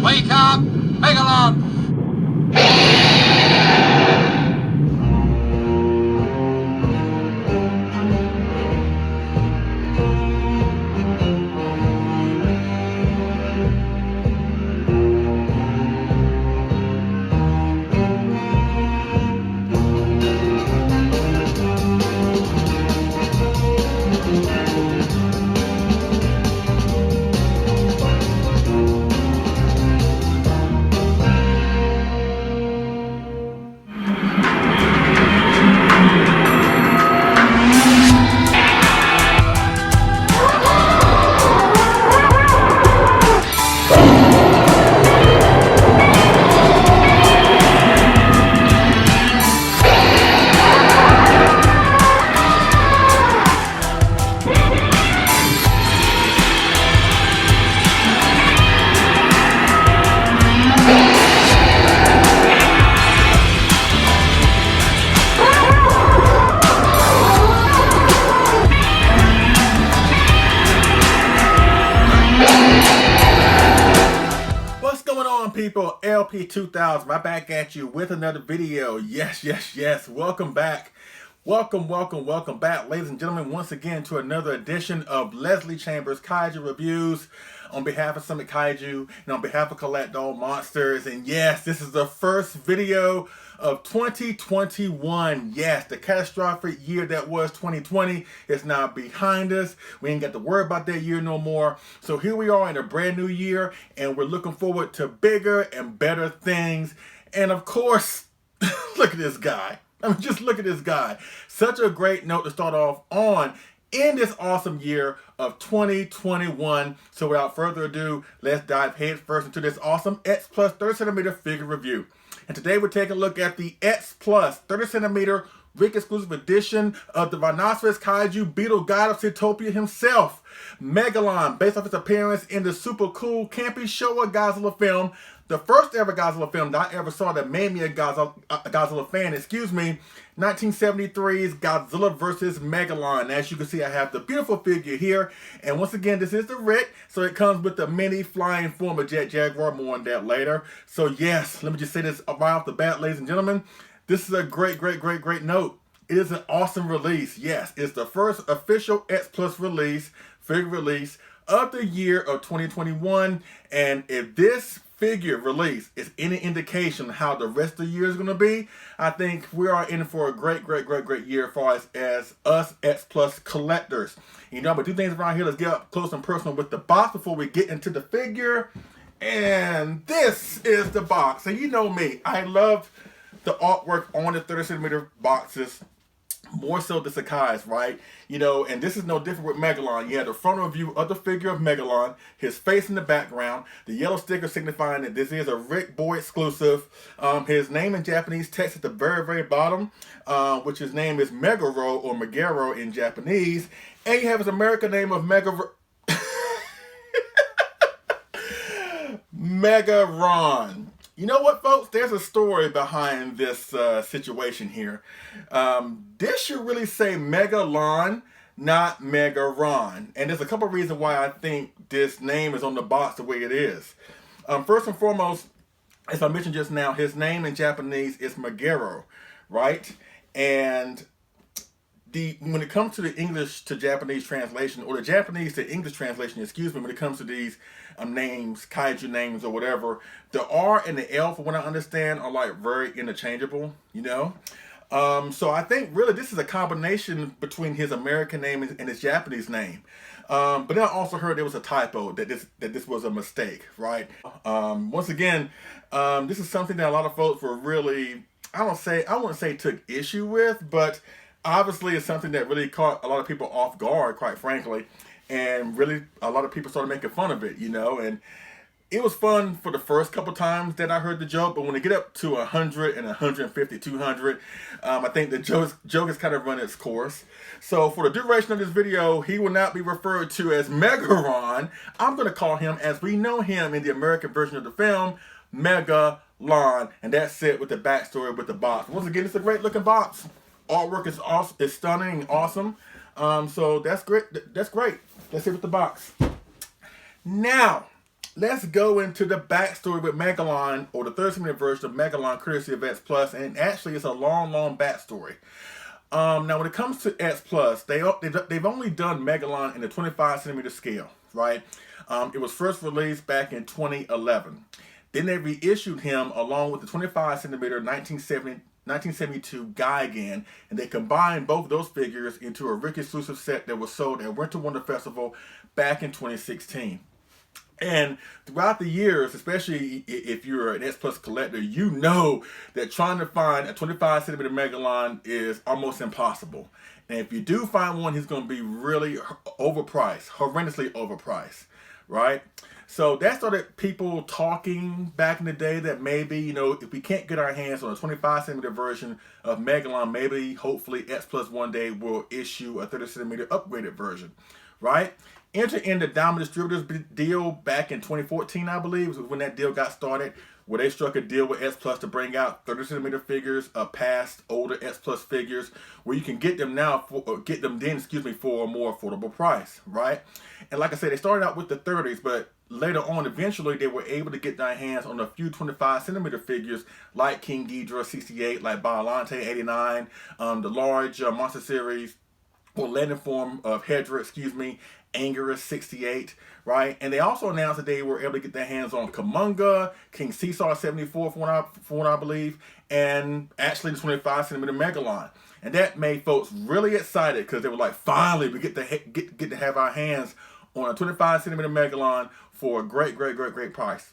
Wake up, Megalon! People, LP2000, right back at you with another video. Yes. Welcome back. Welcome back, ladies and gentlemen, once again to another edition of Leslie Chambers Kaiju Reviews on behalf of Summit Kaiju and on behalf of Collect All Monsters. And yes, this is the first video of 2021. Yes, the catastrophic year that was 2020 is now behind us. We ain't got to worry about that year no more. So here we are in a brand new year, and we're looking forward to bigger and better things. And of course, look at this guy. I mean, just look at this guy. Such a great note to start off on in this awesome year of 2021. So without further ado, let's dive head first into this awesome X Plus 30 centimeter figure review. And today we're taking a look at the X Plus 30 centimeter Ric Exclusive edition of the rhinoceros Kaiju beetle god of Seatopia himself, Megalon, based off his appearance in the super cool campy Showa Godzilla film, the first ever Godzilla film that I ever saw that made me a Godzilla fan, 1973's Godzilla vs. Megalon. As you can see, I have the beautiful figure here. And once again, this is the Ric, so it comes with the mini flying form of Jaguar. More on that later. So yes, let me just say this right off the bat, ladies and gentlemen. This is a great note. It is an awesome release. Yes, it's the first official X Plus figure release of the year of 2021. And if this figure release is any indication of how the rest of the year is going to be, I think we are in for a great year as far as us X Plus collectors. You know, but do things around here. Let's get up close and personal with the box before we get into the figure. And this is the box. And you know me, I love the artwork on the 30 centimeter boxes, more so the Sakai's, right? You know, and this is no different with Megalon. You have the frontal view of the figure of Megalon, his face in the background, the yellow sticker signifying that this is a Ric exclusive. His name in Japanese text at the very bottom, which his name is Megaro or Megaro in Japanese. And you have his American name of Megaron. You know what, folks? There's a story behind this situation here. This should really say Megalon, not Megaron. And there's a couple reasons why I think this name is on the box the way it is. First and foremost, as I mentioned just now, his name in Japanese is Megaro, right? And when it comes to the English to Japanese translation, or the Japanese to English translation, excuse me, when it comes to these names, kaiju names or whatever, the R and the L, for what I understand, are like very interchangeable, you know? So I think really this is a combination between his American name and his Japanese name. But then I also heard there was a typo, that this was a mistake, right? Once again, this is something that a lot of folks were really, I wouldn't say took issue with, but obviously it's something that really caught a lot of people off guard, quite frankly. And really, a lot of people started making fun of it, you know. And it was fun for the first couple times that I heard the joke. But when it get up to 100 and 150, 200, I think the joke has kind of run its course. So for the duration of this video, he will not be referred to as Megaron. I'm going to call him, as we know him in the American version of the film, Megalon. And that's it with the backstory with the box. Once again, it's a great looking box. Artwork is awesome. It's stunning and awesome. So that's great. That's great. Let's see with the box. Now, let's go into the backstory with Megalon, or the 30-minute version of Megalon, courtesy of X Plus, and actually it's a long, long backstory. Now, when it comes to X Plus, they've only done Megalon in the 25-centimeter scale, right? It was first released back in 2011. Then they reissued him along with the 25-centimeter 1972 Gigan, and they combined both of those figures into a Ric Exclusive set that was sold at Winter Wonder Festival back in 2016. And throughout the years, especially if you're an X Plus collector, you know that trying to find a 25-centimeter Megalon is almost impossible. And if you do find one, he's going to be really overpriced, horrendously overpriced, right? So that started people talking back in the day that maybe, you know, if we can't get our hands on a 25-centimeter version of Megalon, maybe, hopefully, X Plus one day will issue a 30-centimeter upgraded version, right? Enter in the Diamond Distributors deal back in 2014, I believe, was when that deal got started, where they struck a deal with X Plus to bring out 30-centimeter figures of past older X Plus figures, where you can get them now for a more affordable price, right? And like I said, they started out with the 30s, but later on, eventually, they were able to get their hands on a few 25-centimeter figures like King Ghidorah 68, like Biollante 89, the large Monster Series or landing form of Hedra, Anguirus 68, right? And they also announced that they were able to get their hands on Kumonga, King Caesar 74, from what I believe, and actually the 25-centimeter Megalon. And that made folks really excited because they were like, finally, we get to have our hands on a 25-centimeter Megalon for a great price.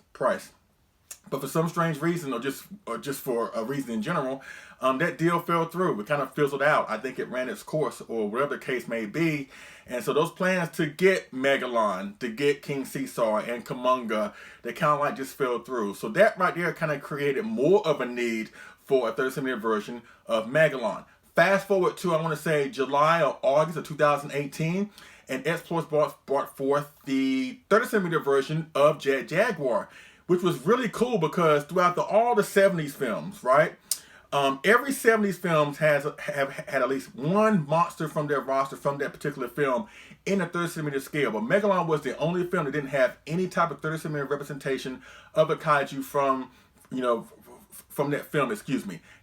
But for some strange reason, or just for a reason in general, that deal fell through. It kind of fizzled out. I think it ran its course, or whatever the case may be. And so those plans to get Megalon, to get King Caesar and Kumonga, they kind of like just fell through. So that right there kind of created more of a need for a 30-centimeter version of Megalon. Fast forward to, I want to say, July or August of 2018, and X Plus brought forth the 30-centimeter version of Jaguar, which was really cool because throughout all the 70s films, right? Every 70s films have had at least one monster from their roster from that particular film in a 30-centimeter scale. But Megalon was the only film that didn't have any type of 30-centimeter representation of a kaiju from that film,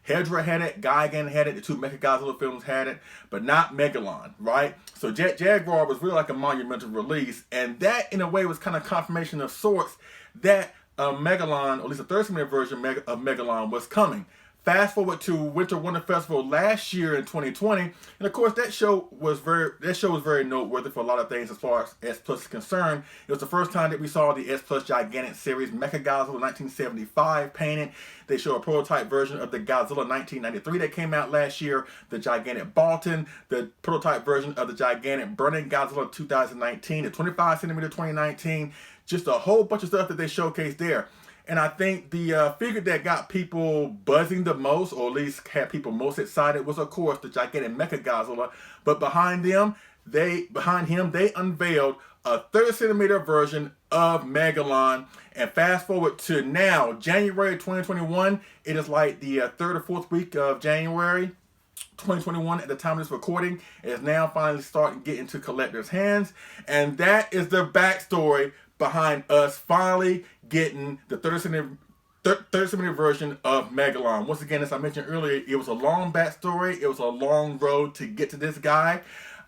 Hedra had it, Gigan had it, the two Mechagodzilla films had it, but not Megalon, right? So Jaguar was really like a monumental release, and that in a way was kind of confirmation of sorts that Megalon, or at least a 30-centimeter version of Megalon, was coming. Fast forward to Winter Wonder Festival last year in 2020, and of course that show was very noteworthy for a lot of things as far as X Plus is concerned. It was the first time that we saw the X Plus Gigantic Series Mechagodzilla 1975 painted. They show a prototype version of the Godzilla 1993 that came out last year, the Gigantic Balton, the prototype version of the Gigantic Burning Godzilla 2019, the 25-centimeter 2019, just a whole bunch of stuff that they showcased there. And I think the figure that got people buzzing the most, or at least had people most excited, was of course the Gigantic Mechagodzilla. But behind him, they unveiled a 30-centimeter version of Megalon. And fast forward to now, January 2021. It is like the third or fourth week of January 2021 at the time of this recording. It is now finally starting to get into collectors' hands. And that is the backstory behind us finally getting the 30-centimeter version of Megalon. Once again, as I mentioned earlier, it was a long backstory. It was a long road to get to this guy.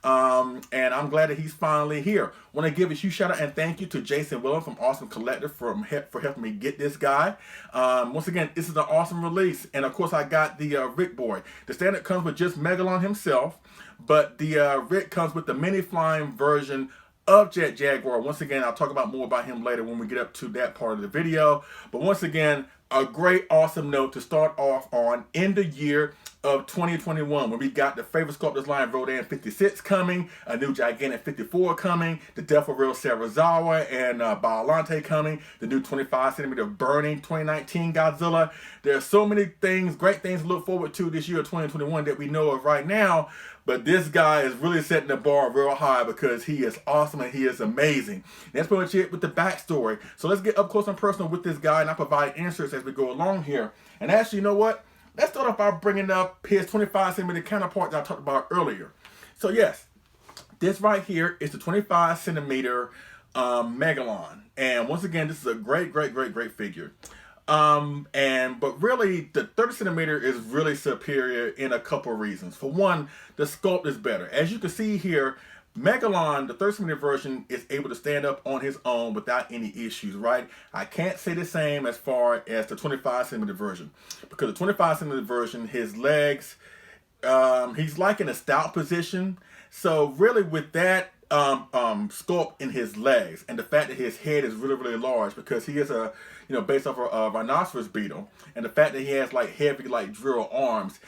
And I'm glad that he's finally here. Want to give a huge shout out and thank you to Jason Willem from Awesome Collector for helping me get this guy. Once again, this is an awesome release. And of course, I got the Ric board. The standard comes with just Megalon himself, but the Ric comes with the mini flying version of Jaguar. Once again, I'll talk about more about him later when we get up to that part of the video. But once again, a great, awesome note to start off on in the year of 2021, when we got the favorite sculptors line Rodan 56 coming, a new Gigantic 54 coming, the Death of Real Sarazawa and Biollante coming, the new 25-centimeter Burning 2019 Godzilla. There are so many things, great things to look forward to this year of 2021 that we know of right now. But this guy is really setting the bar real high because he is awesome and he is amazing. And that's pretty much it with the backstory. So let's get up close and personal with this guy, and I'll provide inserts as we go along here. And actually, you know what? Let's start off by bringing up his 25-centimeter counterpart that I talked about earlier. So yes, this right here is the 25-centimeter Megalon. And once again, this is a great figure. But really, the 30 centimeter is really superior in a couple reasons. For one, the sculpt is better. As you can see here, Megalon, the 30 centimeter version, is able to stand up on his own without any issues, right? I can't say the same as far as the 25 centimeter version, because the 25 centimeter version, his legs, he's like in a stout position. So really, with that sculpt in his legs and the fact that his head is really large, because he is a, you know, based off a rhinoceros beetle, and the fact that he has like heavy like drill arms,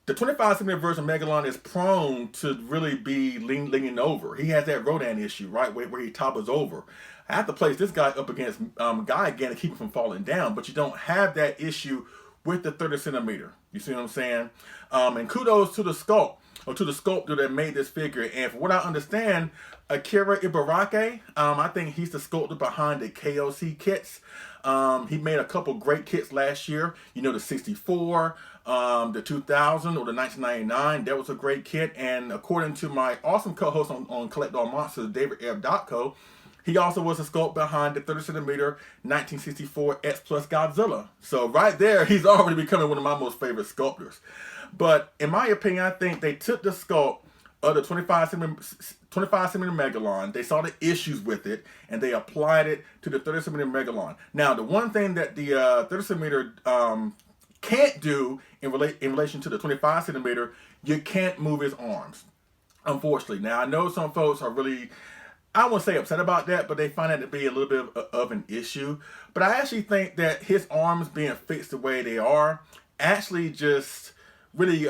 the 25 centimeter version of Megalon is prone to really be leaning over. He has that Rodan issue, right, where he topples over. I have to place this guy up against Guy again to keep him from falling down, but you don't have that issue with the 30 centimeter. You see what I'm saying? And kudos to the sculpt, or to the sculptor that made this figure. And from what I understand, Akira Ibaraki, I think he's the sculptor behind the KOC kits. He made a couple great kits last year. You know, the 64, the 2000, or the 1999. That was a great kit. And according to my awesome co-host on Collect All Monsters, David F. he also was a sculpt behind the 30 centimeter 1964 X Plus Godzilla. So right there, he's already becoming one of my most favorite sculptors. But in my opinion, I think they took the sculpt of the 25 centimeter Megalon, they saw the issues with it, and they applied it to the 30 centimeter Megalon. Now, the one thing that the 30 centimeter can't do in relation to the 25 centimeter, you can't move his arms, unfortunately. Now, I know some folks are really, I won't say upset about that, but they find that to be a little bit of an issue. But I actually think that his arms being fixed the way they are actually just really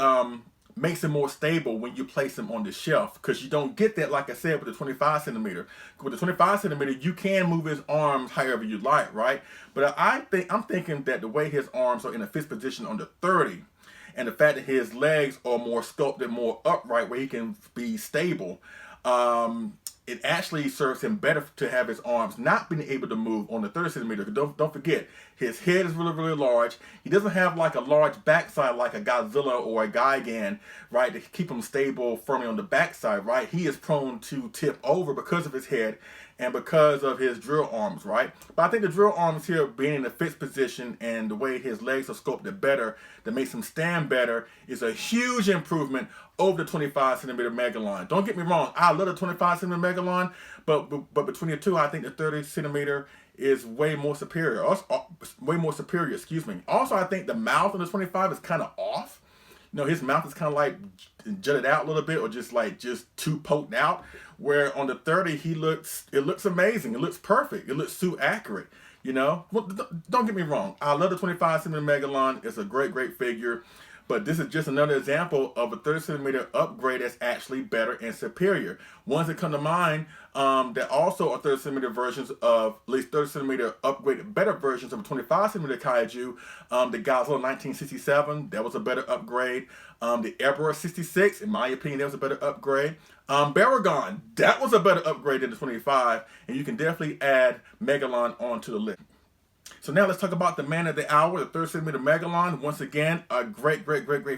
makes it more stable when you place them on the shelf, because you don't get that, like I said, with the 25 centimeter. With the 25 centimeter, you can move his arms however you like, right? But I'm thinking that the way his arms are in a fixed position on the 30, and the fact that his legs are more sculpted, more upright, where he can be stable, it actually serves him better to have his arms not being able to move on the 30 centimeter. Don't forget, his head is really large. He doesn't have like a large backside like a Godzilla or a Gigan, right, to keep him stable firmly on the backside, right? He is prone to tip over because of his head and because of his drill arms, right? But I think the drill arms here being in a fixed position and the way his legs are sculpted better, that makes him stand better, is a huge improvement over the 25 centimeter Megalon. Don't get me wrong, I love the 25 centimeter Megalon, but between the two, I think the 30 centimeter is way more superior. Excuse me. Also, I think the mouth on the 25 is kind of off. You know, his mouth is kind of like jutted out a little bit, or just too poked out. Where on the 30, it looks amazing. It looks perfect. It looks so accurate. You know, well, don't get me wrong. I love the 25 centimeter Megalon. It's a great figure. But this is just another example of a 30 centimeter upgrade that's actually better and superior. Ones that come to mind that also are 30 centimeter versions of, at least 30 centimeter upgraded, better versions of a 25 centimeter Kaiju. The Godzilla 1967, that was a better upgrade. The Emperor 66, in my opinion, that was a better upgrade. Baragon, that was a better upgrade than the 25. And you can definitely add Megalon onto the list. So now let's talk about the man of the hour, the 30 centimeter Megalon. Once again, a great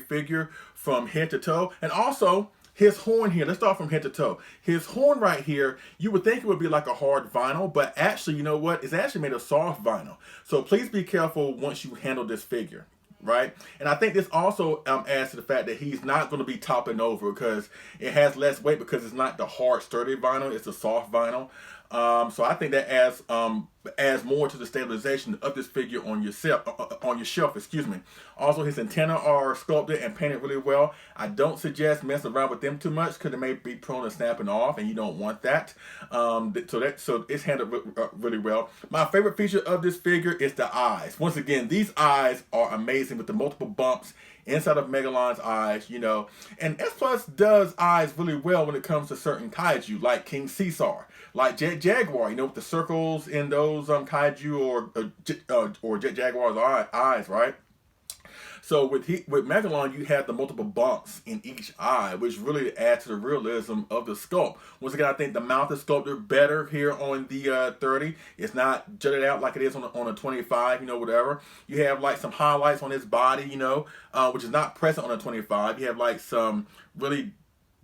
figure from head to toe. And also, his horn here, let's start from head to toe. His horn right here, you would think it would be like a hard vinyl, but actually, you know what? It's actually made of soft vinyl. So please be careful once you handle this figure, right? And I think this also adds to the fact that he's not going to be topping over, because it has less weight, because it's not the hard, sturdy vinyl, it's a soft vinyl. So I think that adds more to the stabilization of this figure on your shelf. Excuse me. Also, his antennae are sculpted and painted really well. I don't suggest messing around with them too much, because they may be prone to snapping off, and you don't want that. So it's handled really well. My favorite feature of this figure is the eyes. Once again, these eyes are amazing with the multiple bumps inside of Megalon's eyes, you know. And S Plus does eyes really well when it comes to certain kaiju, like King Caesar, like Jaguar, you know, with the circles in those kaiju or Jaguar's eyes, right? So with Megalon, you have the multiple bumps in each eye, which really adds to the realism of the sculpt. Once again, I think the mouth is sculpted better here on the 30. It's not jutted out like it is on a 25, you know, whatever. You have like some highlights on his body, you know, which is not present on a 25. You have like some really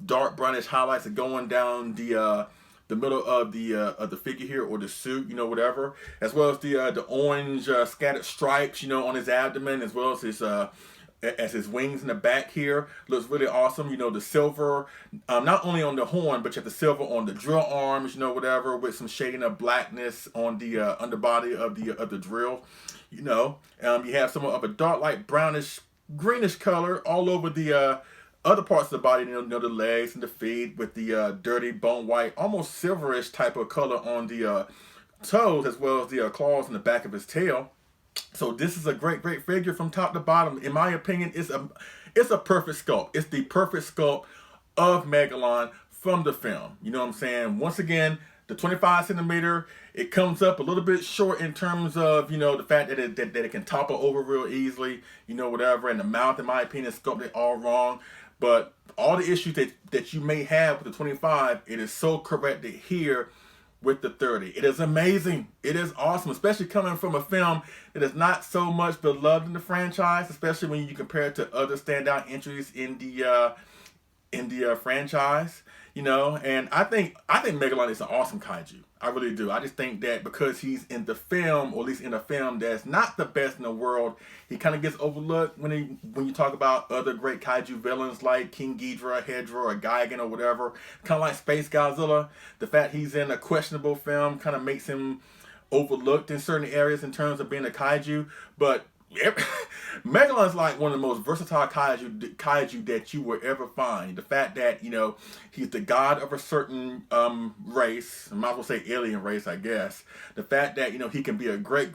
dark brownish highlights that going down the the middle of the figure here, or the suit, you know, whatever, as well as the orange scattered stripes, you know, on his abdomen, as well as his wings in the back here. Looks really awesome. You know, the silver, not only on the horn, but you have the silver on the drill arms, you know, whatever, with some shading of blackness on the underbody of the drill. You know, you have some of a dark, light brownish, greenish color all over the other parts of the body, you know, the legs and the feet, with the dirty bone white, almost silverish type of color on the toes, as well as the claws in the back of his tail. So this is a great figure from top to bottom. In my opinion, it's a perfect sculpt. It's the perfect sculpt of Megalon from the film. You know what I'm saying? Once again, the 25 centimeter, it comes up a little bit short in terms of, you know, the fact that it can topple over real easily, you know, whatever. And the mouth, in my opinion, is sculpted all wrong. But all the issues that you may have with the 25, it is so corrected here with the 30. It is amazing. It is awesome, especially coming from a film that is not so much beloved in the franchise, especially when you compare it to other standout entries in the franchise. You know, and I think Megalon is an awesome kaiju. I really do. I just think that because he's in the film, or at least in a film that's not the best in the world, he kind of gets overlooked when you talk about other great kaiju villains like King Ghidorah, Hedra, or Gigan, or whatever. Kind of like Space Godzilla. The fact he's in a questionable film kind of makes him overlooked in certain areas in terms of being a kaiju. But Megalon's like one of the most versatile kaiju that you will ever find. The fact that, you know, he's the god of a certain race, I might as well say alien race, I guess. The fact that, you know, he can be a great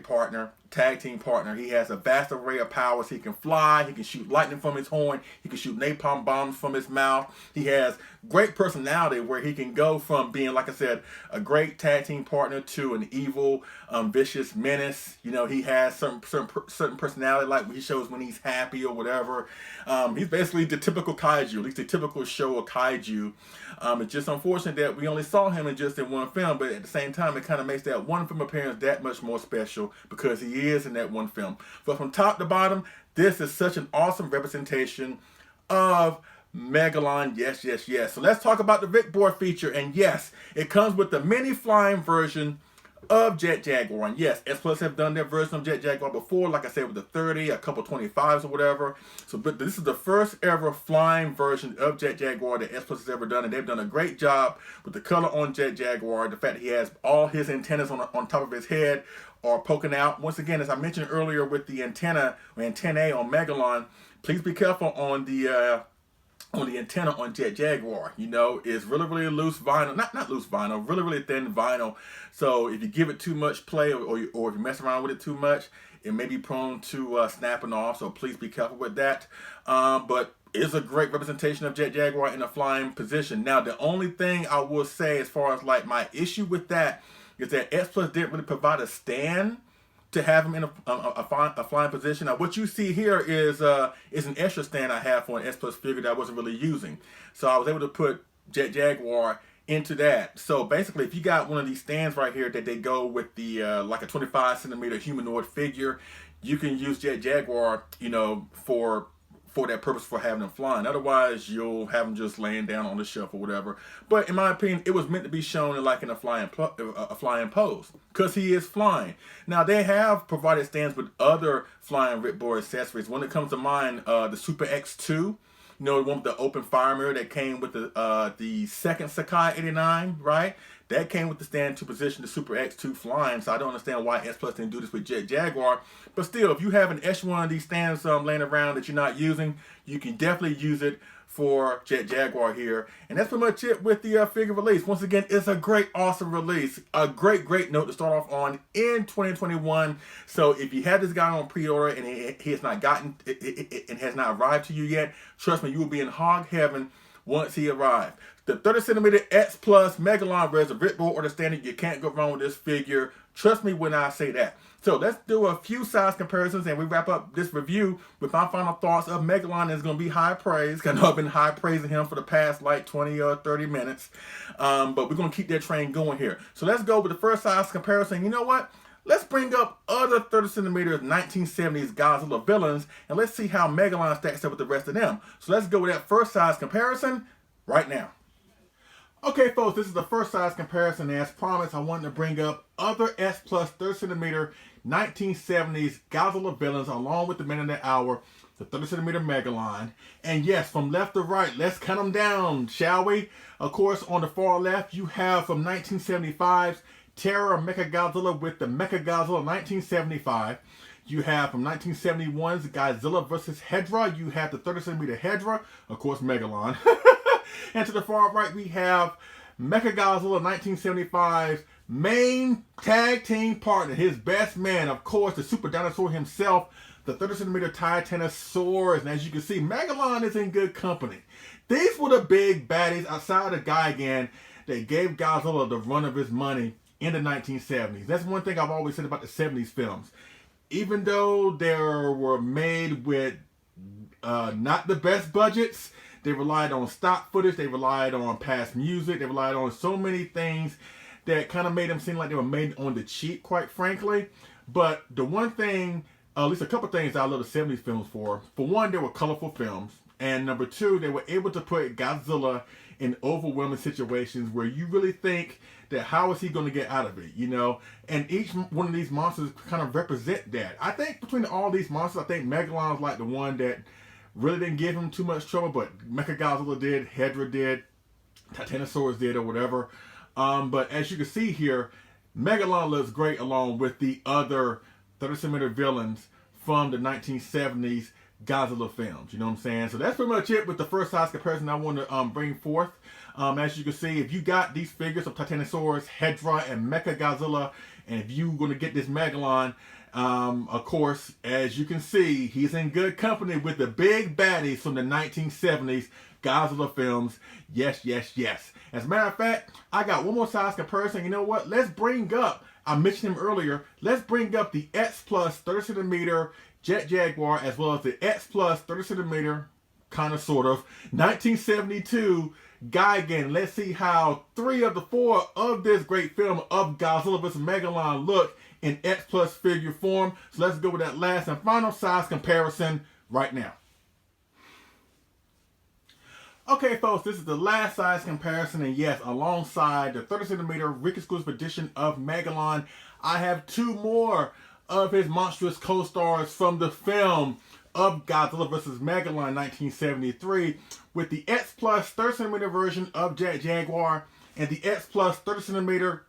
partner, tag team partner. He has a vast array of powers. He can fly, he can shoot lightning from his horn, he can shoot napalm bombs from his mouth. He has great personality, where he can go from being, like I said, a great tag team partner to an evil, vicious menace. You know, he has certain personality, like he shows when he's happy or whatever. He's basically the typical kaiju, at least the typical show of kaiju. It's just unfortunate that we only saw him in one film, but at the same time, it kind of makes that one film appearance that much more special because he is in that one film. But from top to bottom, this is such an awesome representation of Megalon. Yes. So let's talk about the Ric board feature. And yes, it comes with the mini flying version of Jet Jaguar. And yes, S Plus have done their version of Jet Jaguar before, like I said, with the 30, a couple 25s or whatever. So, but this is the first ever flying version of Jet Jaguar that S Plus has ever done, and they've done a great job with the color on Jet Jaguar. The fact that he has all his antennas on top of his head are poking out. Once again, as I mentioned earlier with the antennae on Megalon, please be careful on the antenna on Jet Jaguar. You know, it's really loose vinyl, not loose vinyl, really thin vinyl. So if you give it too much play, or if you mess around with it too much, it may be prone to snapping off. So please be careful with that. But it's a great representation of Jet Jaguar in a flying position. Now, the only thing I will say, as far as like my issue with that, is that S Plus didn't really provide a stand to have him in a flying position. Now, what you see here is an extra stand I have for an S Plus figure that I wasn't really using. So I was able to put Jet Jaguar into that. So basically, if you got one of these stands right here that they go with the like a 25 centimeter humanoid figure, you can use Jet Jaguar, you know, for that purpose, for having them flying. Otherwise, you'll have them just laying down on the shelf or whatever. But in my opinion, it was meant to be shown in a flying pose, because he is flying. Now, they have provided stands with other flying Ric board accessories. When it comes to mind, the Super X2, you know, the one with the open fire mirror that came with the second Sakai 89, right? That came with the stand to position the Super X2 flying. So I don't understand why S Plus didn't do this with Jet Jaguar. But still, if you have an extra one of these stands laying around that you're not using, you can definitely use it for Jet Jaguar here. And that's pretty much it with the figure release. Once again, it's a great, awesome release. A great note to start off on in 2021. So if you have this guy on pre-order and he has not gotten it has not arrived to you yet, trust me, you will be in hog heaven once he arrives. The 30 centimeter X Plus Megalon is a Ric board order standard. You can't go wrong with this figure. Trust me when I say that. So let's do a few size comparisons, and we wrap up this review with my final thoughts of Megalon. Is going to be high praise. I know I've been high praising him for the past like 20 or 30 minutes. But we're going to keep that train going here. So let's go with the first size comparison. You know what? Let's bring up other 30 centimeter 1970s Godzilla villains, and let's see how Megalon stacks up with the rest of them. So let's go with that first size comparison right now. Okay, folks, this is the first size comparison. As promised, I wanted to bring up other S Plus 30cm 1970s Godzilla villains along with the Man of the Hour, the 30cm Megalon. And yes, from left to right, let's count them down, shall we? Of course, on the far left, you have from 1975's Terror Mechagodzilla with the Mechagodzilla 1975. You have from 1971's Godzilla vs. Hedra. You have the 30cm Hedra, of course, Megalon. And to the far right, we have Mechagodzilla 1975's main tag team partner, his best man, of course, the super dinosaur himself, the 30cm Titanosaurus. And as you can see, Megalon is in good company. These were the big baddies outside of Gigan that gave Godzilla the run of his money in the 1970s. That's one thing I've always said about the 70s films. Even though they were made with not the best budgets, they relied on stock footage, they relied on past music, they relied on so many things that kind of made them seem like they were made on the cheap, quite frankly. But the one thing, at least a couple things I love the 70s films for one, they were colorful films. And number two, they were able to put Godzilla in overwhelming situations where you really think that how is he going to get out of it, you know? And each one of these monsters kind of represent that. I think between all these monsters, I think Megalon's like the one that really didn't give him too much trouble, but Mechagodzilla did, Hedra did, Titanosaurus did, or whatever. But as you can see here, Megalon looks great along with the other 30cm villains from the 1970s Godzilla films. You know what I'm saying? So that's pretty much it with the first size comparison I want to bring forth. As you can see, if you got these figures of Titanosaurus, Hedra, and Mechagodzilla, and if you're going to get this Megalon, of course, as you can see, he's in good company with the big baddies from the 1970s Godzilla films. Yes, yes, yes. As a matter of fact, I got one more size comparison. You know what? Let's bring up, I mentioned him earlier, let's bring up the X Plus 30cm Jet Jaguar as well as the X Plus 30cm, kind of sort of, 1972 Gigan. Let's see how 3 of the 4 of this great film of Godzilla vs. Megalon look in X Plus figure form. So let's go with that last and final size comparison right now. Okay, folks, this is the last size comparison, and yes, alongside the 30cm Ric Exclusive edition of Megalon, I have 2 more of his monstrous co-stars from the film of Godzilla vs. Megalon 1973 with the X Plus 30cm version of Jaguar and the X Plus 30cm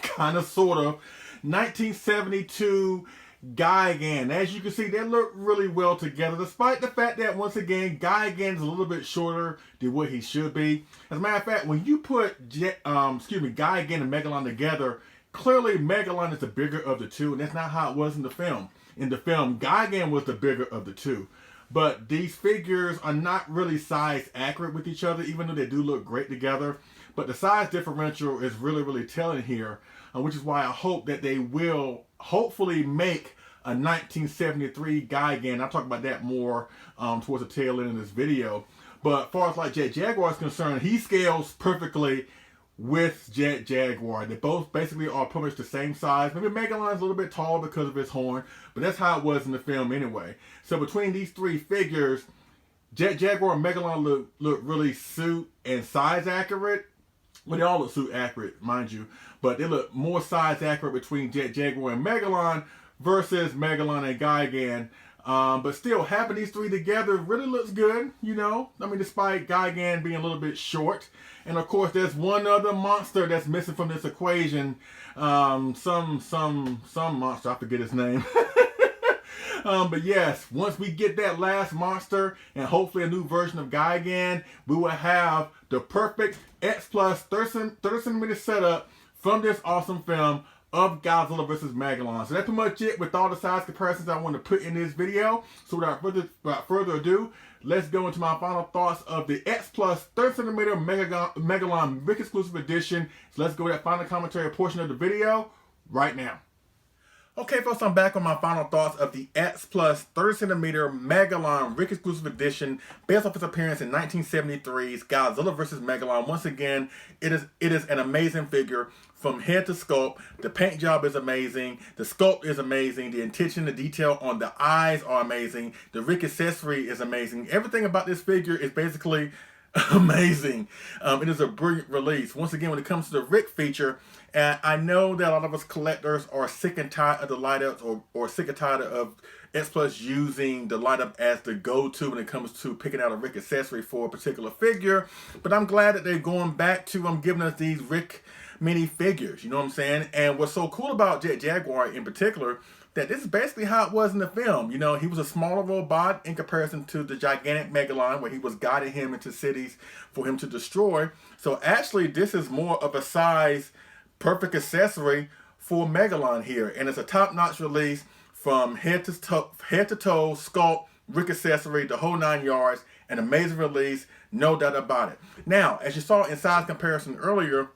kind of sort of 1972 Gigan. As you can see, they look really well together, despite the fact that, once again, Gigan's a little bit shorter than what he should be. As a matter of fact, when you put Gigan and Megalon together, clearly Megalon is the bigger of the two, and that's not how it was in the film. In the film, Gigan was the bigger of the two. But these figures are not really size accurate with each other, even though they do look great together. But the size differential is really, really telling here, which is why I hope that they will hopefully make a 1973 Gigan. I'll talk about that more towards the tail end of this video. But as far as like Jaguar is concerned, he scales perfectly with Jaguar. They both basically are pretty much the same size. Maybe Megalon's a little bit taller because of his horn, but that's how it was in the film anyway. So between these 3 figures, Jaguar and Megalon look really suit and size accurate. Well, they all look suit accurate, mind you, but they look more size accurate between Jaguar and Megalon versus Megalon and Gigan. But still, having these 3 together really looks good, you know. I mean, despite Gigan being a little bit short. And of course, there's one other monster that's missing from this equation. Some monster, I forget his name. But yes, once we get that last monster and hopefully a new version of Gigan, we will have the perfect X Plus 30cm setup from this awesome film of Godzilla vs. Megalon. So that's pretty much it with all the size comparisons I want to put in this video. So without further ado, let's go into my final thoughts of the X Plus 30cm Megalon Ric Exclusive edition. So let's go to that final commentary portion of the video right now. Okay, folks, I'm back on my final thoughts of the X Plus 30cm Megalon Ric Exclusive edition based off its appearance in 1973's Godzilla vs. Megalon. Once again, it is an amazing figure from head to sculpt. The paint job is amazing. The sculpt is amazing. The intention, the detail on the eyes are amazing. The Ric accessory is amazing. Everything about this figure is basically Amazing. It is a brilliant release. Once again, when it comes to the Rick feature, and I know that a lot of us collectors are sick and tired of the light ups, or sick and tired of X Plus using the light up as the go-to when it comes to picking out a Rick accessory for a particular figure. But I'm glad that they're going back to giving us these Rick mini figures. You know what I'm saying? And what's so cool about Jaguar in particular, that this is basically how it was in the film. You know, he was a smaller robot in comparison to the gigantic Megalon, where he was guiding him into cities for him to destroy. So actually, this is more of a size perfect accessory for Megalon here, and it's a top-notch release from head to toe, sculpt, Ric accessory, the whole 9 yards. An amazing release, no doubt about it. Now, as you saw in size comparison earlier,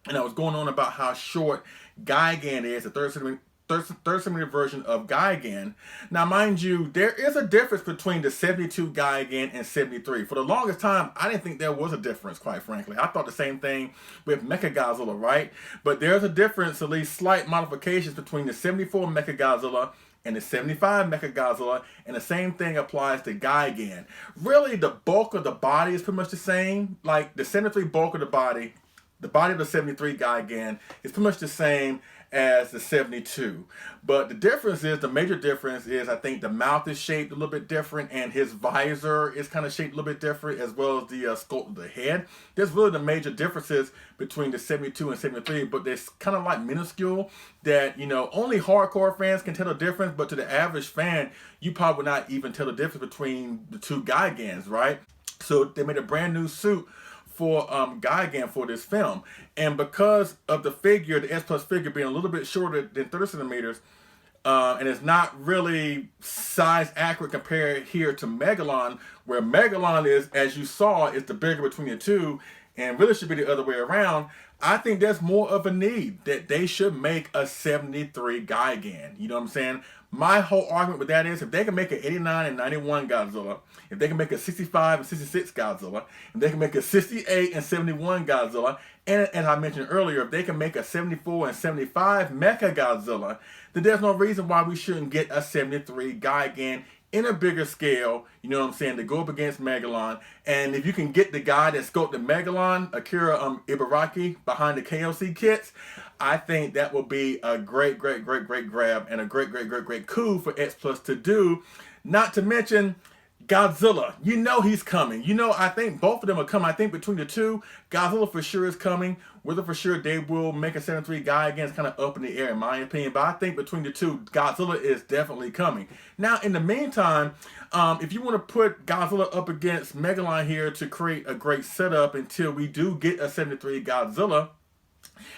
and I was going on about how short Gigan is, the third centimeter version of Gigan. Now, mind you, there is a difference between the 72 Gigan and 73. For the longest time, I didn't think there was a difference, quite frankly. I thought the same thing with Mechagodzilla, right? But there's a difference, at least slight modifications between the 74 Mechagodzilla and the 75 Mechagodzilla, and the same thing applies to Gigan. Really, the bulk of the body is pretty much the same. Like the 73 bulk of the body of the 73 Gigan is pretty much the same as the 72. But the difference is, the major difference is, I think the mouth is shaped a little bit different, and his visor is kind of shaped a little bit different, as well as the sculpt of the head. There's really the major differences between the 72 and 73, but they're kind of like minuscule that, you know, only hardcore fans can tell the difference, but to the average fan, you probably would not even tell the difference between the two Gigans, right? So they made a brand new suit for Gigan for this film, and because of the figure, the S Plus figure being a little bit shorter than 30 centimeters, and it's not really size accurate compared here to Megalon, where Megalon is, as you saw, is the bigger between the two, and really should be the other way around. I think there's more of a need that they should make a 73 Gigan. You know what I'm saying? My whole argument with that is, if they can make an 89 and 91 Godzilla, if they can make a 65 and 66 Godzilla, if they can make a 68 and 71 Godzilla, and as I mentioned earlier, if they can make a 74 and 75 Mecha Godzilla, then there's no reason why we shouldn't get a 73 Gigan in a bigger scale, you know what I'm saying, to go up against Megalon. And if you can get the guy that sculpted Megalon, Akira Ibaraki, behind the KLC kits, I think that will be a great grab, and a great coup for X Plus to do. Not to mention Godzilla. You know he's coming. You know, I think both of them are coming. I think between the two, Godzilla for sure is coming. Whether for sure they will make a 73 guy again is kind of up in the air, in my opinion. But I think between the two, Godzilla is definitely coming. Now, in the meantime, if you want to put Godzilla up against Megalon here to create a great setup until we do get a 73 Godzilla,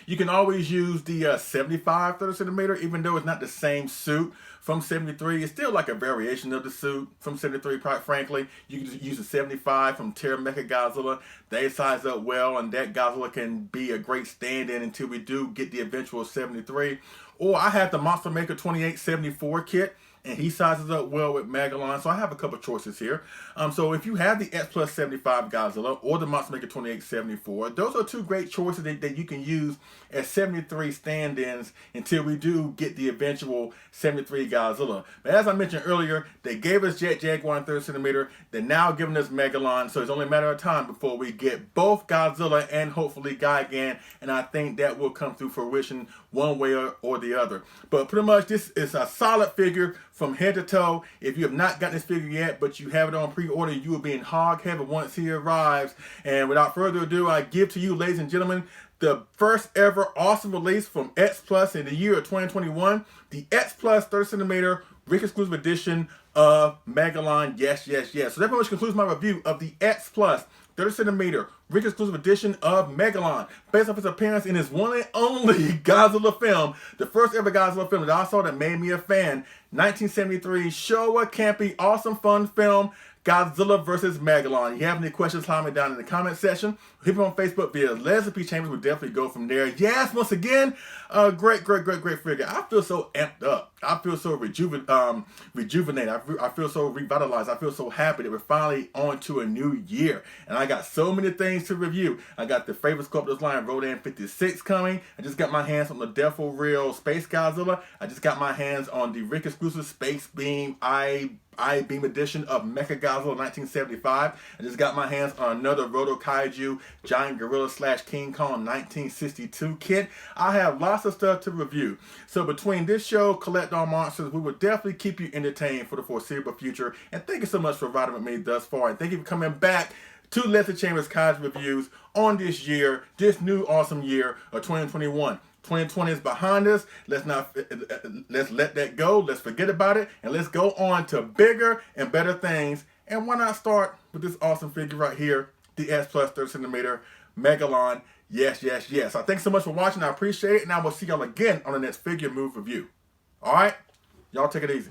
you can always use the 75 30 centimeter, even though it's not the same suit from 73. It's still like a variation of the suit from 73, quite frankly. You can just use the 75 from Terra Mecha Godzilla. They size up well, and that Godzilla can be a great stand-in until we do get the eventual 73. Or I have the Monster Maker 2874 kit, and he sizes up well with Megalon, so I have a couple choices here. So if you have the X Plus 75 Godzilla or the Monster Maker 2874, those are two great choices that you can use as 73 stand-ins until we do get the eventual 73 Godzilla. But as I mentioned earlier, they gave us Jaguar in 30 centimeter. They're now giving us Megalon, so it's only a matter of time before we get both Godzilla and hopefully Gigan, and I think that will come through fruition one way or the other. But pretty much this is a solid figure from head to toe. If you have not gotten this figure yet, but you have it on pre-order, you will be in hog heaven once he arrives. And without further ado, I give to you, ladies and gentlemen, the first ever awesome release from X Plus in the year of 2021, the X Plus 30 centimeter Ric Exclusive edition of Megalon. Yes. So that pretty much concludes my review of the X Plus 30 centimeter Ric Exclusive edition of Megalon, based off his appearance in his one and only Godzilla film, the first ever Godzilla film that I saw that made me a fan, 1973 Showa campy, awesome fun film, Godzilla vs. Megalon. If you have any questions, comment down in the comment section. Hit me on Facebook via Leslie P. Chambers. We'll definitely go from there. Yes, once again, a great figure. I feel so amped up. I feel so rejuvenated. I feel so revitalized. I feel so happy that we're finally on to a new year. And I got so many things things to review. I got the favorite sculptors line Rodan 56 coming. I just got my hands on the Defo Real Space Godzilla. I just got my hands on the Ric Exclusive Space Beam I-Beam edition of Mechagodzilla 1975. I just got my hands on another Roto Kaiju Giant Gorilla / King Kong 1962 kit. I have lots of stuff to review. So between this show, Collect All Monsters, we will definitely keep you entertained for the foreseeable future. And thank you so much for riding with me thus far. And thank you for coming back to Leslie Chambers Kaiju Reviews on this year, this new awesome year of 2021. 2020 is behind us. Let's let that go. Let's forget about it. And let's go on to bigger and better things. And why not start with this awesome figure right here, the S Plus 30 centimeter Megalon. Yes, yes, yes. So thanks so much for watching. I appreciate it. And I will see y'all again on the next Figure Move review. All right? Y'all take it easy.